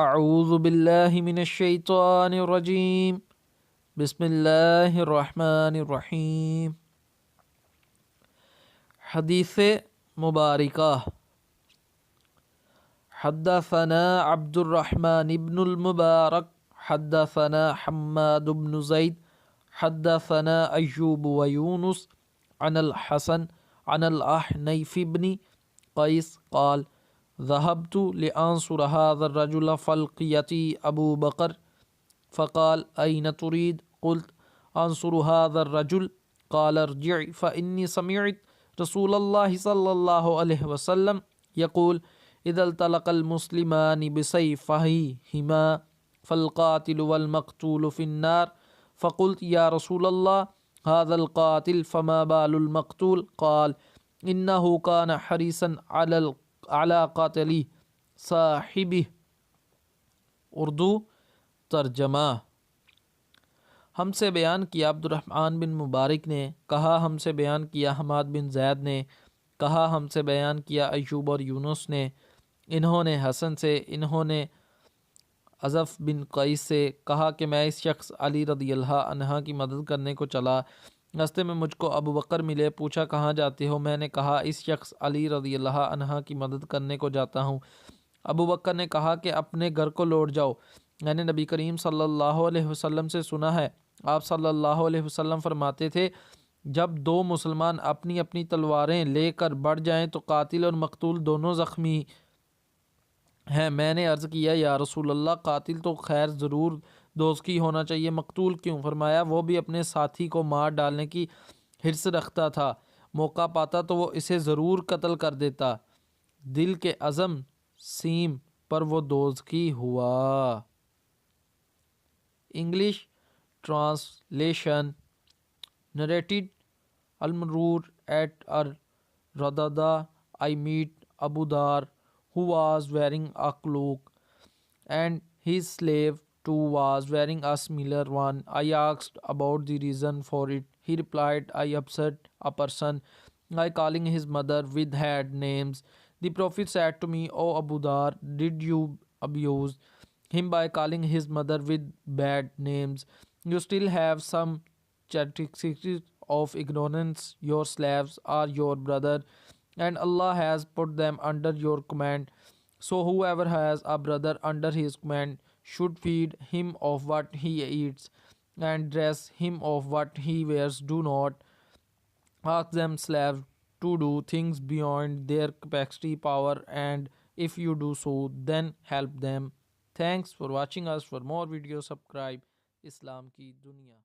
اعوذ باللہ من الشیطان الرجیم بسم اللہ الرحمن الرحیم۔ حدیث مبارکہ۔ حدثنا عبد الرحمن بن المبارک حدثنا حماد بن زید حدثنا ایوب ویونس عن الحسن عن الاحنیف بن قیس قال ذهبت لأنصر هذا الرجل فلقيتي أبو بكر فقال أين تريد؟ قلت أنصر هذا الرجل قال ارجع فإني سمعت رسول الله صلى الله عليه وسلم يقول إذا التلق المسلمان بسيفيهما فالقاتل والمقتول في النار فقلت يا رسول الله هذا القاتل فما بال المقتول؟ قال إنه كان حريصا على قاتل صاحبه۔ اردو ترجمہ۔ ہم سے بیان کیا عبد الرحمن بن مبارک نے، کہا ہم سے بیان کیا حماد بن زید نے، کہا ہم سے بیان کیا ایوب اور یونس نے، انہوں نے حسن سے، انہوں نے عزف بن قیس سے، کہا کہ میں اس شخص علی رضی اللہ عنہ کی مدد کرنے کو چلا، راستے میں مجھ کو ابو بکر ملے، پوچھا کہاں جاتے ہو؟ میں نے کہا اس شخص علی رضی اللہ عنہ کی مدد کرنے کو جاتا ہوں۔ ابو بکر نے کہا کہ اپنے گھر کو لوٹ جاؤ، میں نے نبی کریم صلی اللہ علیہ وسلم سے سنا ہے، آپ صلی اللہ علیہ وسلم فرماتے تھے جب دو مسلمان اپنی اپنی تلواریں لے کر بڑھ جائیں تو قاتل اور مقتول دونوں زخمی ہیں۔ میں نے عرض کیا یا رسول اللہ قاتل تو خیر ضرور دوست کی ہونا چاہیے، مقتول کیوں؟ فرمایا وہ بھی اپنے ساتھی کو مار ڈالنے کی حرص رکھتا تھا، موقع پاتا تو وہ اسے ضرور قتل کر دیتا، دل کے عزم سیم پر وہ دوزخی ہوا۔ English translation. نریٹڈ المرور ایٹ رددا I meet Abu Dar who was wearing a cloak and his slave too was wearing a similar one. I asked about the reason for it. He replied, I upset a person by calling his mother with bad names. The Prophet said to me, O Abu Dar, did you abuse him by calling his mother with bad names? You still have some characteristics of ignorance. Your slaves are your brother, and Allah has put them under your command. So whoever has a brother under his command should feed him of what he eats and dress him of what he wears. Do not ask them slaves to do things beyond their capacity, power, and if you do so, then help them. Thanks for watching us. For more videos, subscribe Islam Ki Duniya.